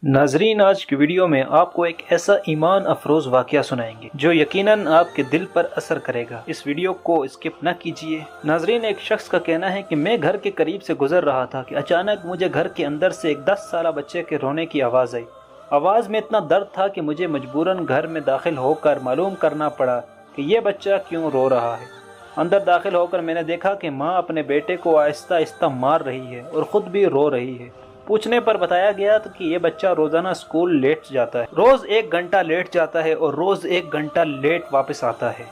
ناظرین، آج کی ویڈیو میں آپ کو ایک ایسا ایمان افروز واقعہ سنائیں گے جو یقیناً آپ کے دل پر اثر کرے گا۔ اس ویڈیو کو اسکپ نہ کیجیے۔ ناظرین، ایک شخص کا کہنا ہے کہ میں گھر کے قریب سے گزر رہا تھا کہ اچانک مجھے گھر کے اندر سے ایک 10 سالہ بچے کے رونے کی آواز آئی۔ آواز میں اتنا درد تھا کہ مجھے مجبوراً گھر میں داخل ہو کر معلوم کرنا پڑا کہ یہ بچہ کیوں رو رہا ہے۔ اندر داخل ہو کر میں نے دیکھا کہ ماں اپنے بیٹے کو آہستہ آہستہ مار رہی ہے اور خود بھی رو رہی ہے۔ پوچھنے پر بتایا گیا کہ یہ بچہ روزانہ اسکول لیٹ جاتا ہے، روز 1 گھنٹہ لیٹ جاتا ہے اور روز 1 گھنٹہ لیٹ واپس آتا ہے۔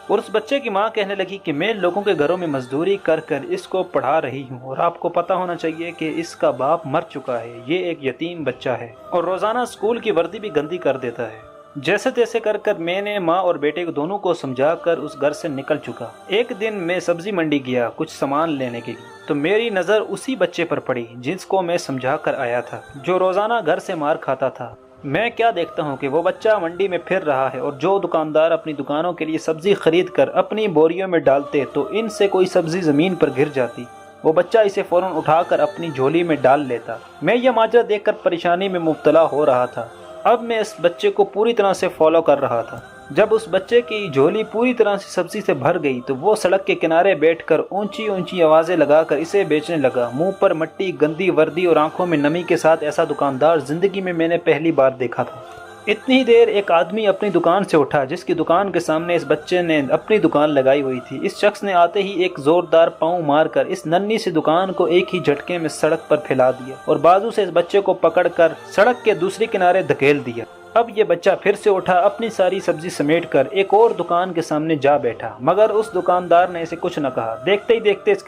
اور اس بچے کی ماں کہنے لگی کہ میں لوگوں کے گھروں میں مزدوری کر کر اس کو پڑھا رہی ہوں اور آپ کو پتہ ہونا چاہیے کہ اس کا باپ مر چکا ہے، یہ ایک یتیم بچہ ہے اور روزانہ اسکول کی وردی بھی گندی کر دیتا ہے۔ جیسے تیسے کر کر میں نے ماں اور بیٹے کو دونوں کو سمجھا کر اس گھر سے نکل چکا۔ ایک دن میں سبزی منڈی گیا کچھ سامان لینے کے لیے، تو میری نظر اسی بچے پر پڑی جس کو میں سمجھا کر آیا تھا، جو روزانہ گھر سے مار کھاتا تھا۔ میں کیا دیکھتا ہوں کہ وہ بچہ منڈی میں پھر رہا ہے اور جو دکاندار اپنی دکانوں کے لیے سبزی خرید کر اپنی بوریوں میں ڈالتے تو ان سے کوئی سبزی زمین پر گر جاتی، وہ بچہ اسے فوراً اٹھا کر اپنی جھولی میں ڈال لیتا۔ میں یہ ماجرا دیکھ کر پریشانی میں مبتلا ہو رہا تھا۔ اب میں اس بچے کو پوری طرح سے فالو کر رہا تھا۔ جب اس بچے کی جھولی پوری طرح سے سبزی سے بھر گئی تو وہ سڑک کے کنارے بیٹھ کر اونچی اونچی آوازیں لگا کر اسے بیچنے لگا۔ منہ پر مٹی، گندی وردی اور آنکھوں میں نمی کے ساتھ ایسا دکاندار زندگی میں نے پہلی بار دیکھا تھا۔ اتنی ہی دیر ایک آدمی اپنی دکان سے اٹھا جس کی دکان کے سامنے اس بچے نے اپنی دکان لگائی ہوئی تھی۔ اس شخص نے آتے ہی ایک زوردار پاؤں مار کر اس ننھی سی دکان کو ایک ہی جھٹکے میں سڑک پر پھیلا دیا اور بازو سے اس بچے کو پکڑ کر سڑک کے دوسرے کنارے دھکیل دیا۔ اب یہ بچہ پھر سے اٹھا، اپنی ساری سبزی سمیٹ کر ایک اور دکان کے سامنے جا بیٹھا، مگر اس دکاندار نے اسے کچھ نہ کہا۔ دیکھتے ہی دیکھتے اس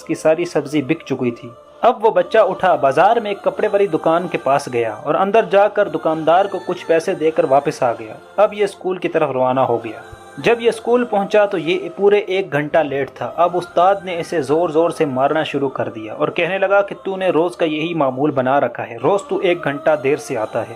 کی ساری سبزی بک چکی تھی۔ اب وہ بچہ اٹھا، بازار میں ایک کپڑے والی دکان کے پاس گیا اور اندر جا کر دکاندار کو کچھ پیسے دے کر واپس آ گیا۔ اب یہ اسکول کی طرف روانہ ہو گیا۔ جب یہ اسکول پہنچا تو یہ پورے 1 گھنٹہ لیٹ تھا۔ اب استاد نے اسے زور زور سے مارنا شروع کر دیا اور کہنے لگا کہ تو نے روز کا یہی معمول بنا رکھا ہے، روز تو 1 گھنٹہ دیر سے آتا ہے۔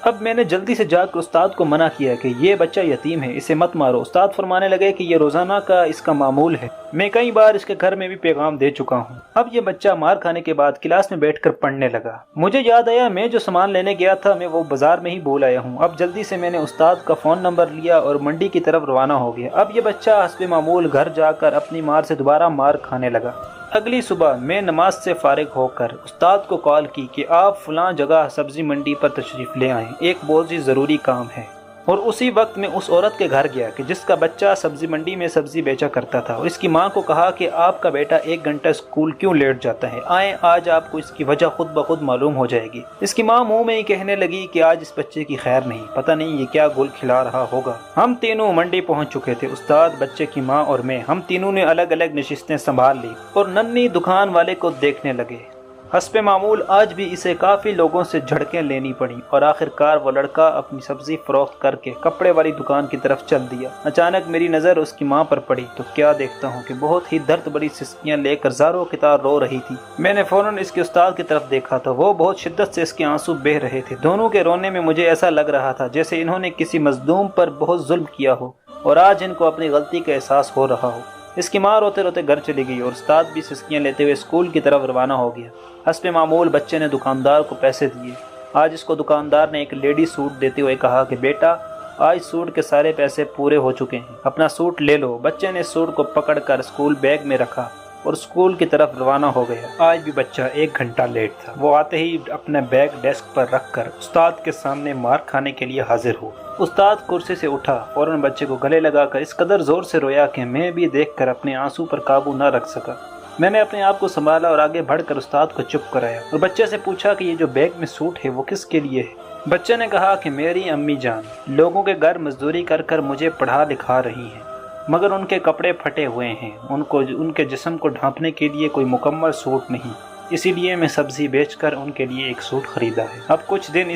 اب میں نے جلدی سے جا کر استاد کو منع کیا کہ یہ بچہ یتیم ہے، اسے مت مارو۔ استاد فرمانے لگے کہ یہ روزانہ کا اس کا معمول ہے، میں کئی بار اس کے گھر میں بھی پیغام دے چکا ہوں۔ اب یہ بچہ مار کھانے کے بعد کلاس میں بیٹھ کر پڑھنے لگا۔ مجھے یاد آیا میں جو سامان لینے گیا تھا میں وہ بازار میں ہی بھول آیا ہوں۔ اب جلدی سے میں نے استاد کا فون نمبر لیا اور منڈی کی طرف روانہ ہو گیا۔ اب یہ بچہ حسب معمول گھر جا کر اپنی مار سے دوبارہ مار کھانے لگا۔ اگلی صبح میں نماز سے فارغ ہو کر استاد کو کال کی کہ آپ فلاں جگہ سبزی منڈی پر تشریف لے آئیں، ایک بہت ہی ضروری کام ہے۔ اور اسی وقت میں اس عورت کے گھر گیا کہ جس کا بچہ سبزی منڈی میں سبزی بیچا کرتا تھا اور اس کی ماں کو کہا کہ آپ کا بیٹا 1 گھنٹہ اسکول کیوں لیٹ جاتا ہے، آئیں آج آپ کو اس کی وجہ خود بخود معلوم ہو جائے گی۔ اس کی ماں منہ میں ہی کہنے لگی کہ آج اس بچے کی خیر نہیں، پتہ نہیں یہ کیا گل کھلا رہا ہوگا۔ ہم تینوں منڈی پہنچ چکے تھے، استاد، بچے کی ماں اور میں۔ ہم تینوں نے الگ الگ نشستیں سنبھال لی اور ننھی دکان والے کو دیکھنے لگے۔ حسب معمول آج بھی اسے کافی لوگوں سے جھڑکیں لینی پڑیں اور آخر کار وہ لڑکا اپنی سبزی فروخت کر کے کپڑے والی دکان کی طرف چل دیا۔ اچانک میری نظر اس کی ماں پر پڑی تو کیا دیکھتا ہوں کہ بہت ہی درد بڑی سسکیاں لے کر زاروں کی طرح رو رہی تھی۔ میں نے فوراً اس کے استاد کی طرف دیکھا تو وہ بہت شدت سے اس کے آنسو بہہ رہے تھے۔ دونوں کے رونے میں مجھے ایسا لگ رہا تھا جیسے انہوں نے کسی مظلوم پر بہت ظلم کیا ہو اور آج ان کو اپنی غلطی کا احساس ہو رہا ہو۔ اس کی ماں روتے روتے گھر چلی گئی اور استاد بھی سسکیاں لیتے ہوئے اسکول کی طرف روانہ ہو گیا۔ حسب معمول بچے نے دکاندار کو پیسے دیے۔ آج اس کو دکاندار نے ایک لیڈی سوٹ دیتے ہوئے کہا کہ بیٹا آج سوٹ کے سارے پیسے پورے ہو چکے ہیں، اپنا سوٹ لے لو۔ بچے نے سوٹ کو پکڑ کر اسکول بیگ میں رکھا اور اسکول کی طرف روانہ ہو گیا۔ آج بھی بچہ 1 گھنٹہ لیٹ تھا۔ وہ آتے ہی اپنا بیگ ڈیسک پر رکھ کر استاد کے سامنے مار کھانے کے لیے حاضر ہوا۔ استاد کرسی سے اٹھا، فوراً بچے کو گلے لگا کر اس قدر زور سے رویا کہ میں بھی دیکھ کر اپنے آنسو پر قابو نہ رکھ سکا۔ میں نے اپنے آپ کو سنبھالا اور آگے بڑھ کر استاد کو چپ کرایا اور بچے سے پوچھا کہ یہ جو بیگ میں سوٹ ہے وہ کس کے لیے ہے۔ بچے نے کہا کہ میری امی جان لوگوں کے گھر مزدوری کر کر مجھے پڑھا لکھا رہی ہیں، مگر ان کے کپڑے پھٹے ہوئے ہیں، ان کے جسم کو ڈھانپنے کے لیے کوئی مکمل سوٹ نہیں، اسی لیے میں سبزی بیچ کر ان کے لیے ایک سوٹ خریدا ہے۔ اب کچھ دن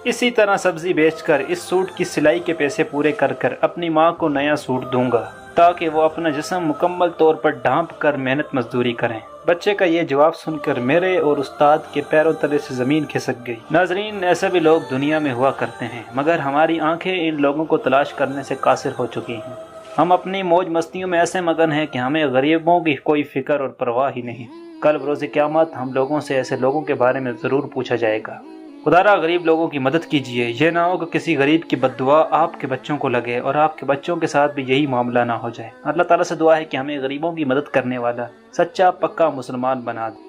اسی طرح سبزی بیچ کر اس سوٹ کی سلائی کے پیسے پورے کر کر اپنی ماں کو نیا سوٹ دوں گا تاکہ وہ اپنا جسم مکمل طور پر ڈھانپ کر محنت مزدوری کریں۔ بچے کا یہ جواب سن کر میرے اور استاد کے پیروں تلے سے زمین کھسک گئی۔ ناظرین، ایسے بھی لوگ دنیا میں ہوا کرتے ہیں، مگر ہماری آنکھیں ان لوگوں کو تلاش کرنے سے قاصر ہو چکی ہیں۔ ہم اپنی موج مستیوں میں ایسے مگن ہیں کہ ہمیں غریبوں کی کوئی فکر اور پرواہ ہی نہیں۔ کل بروز قیامت ہم لوگوں سے ایسے لوگوں کے بارے میں ضرور پوچھا جائے گا۔ خدا غریب لوگوں کی مدد کیجیے، یہ نہ ہو کہ کسی غریب کی بد دعا آپ کے بچوں کو لگے اور آپ کے بچوں کے ساتھ بھی یہی معاملہ نہ ہو جائے۔ اللہ تعالیٰ سے دعا ہے کہ ہمیں غریبوں کی مدد کرنے والا سچا پکا مسلمان بنا دے۔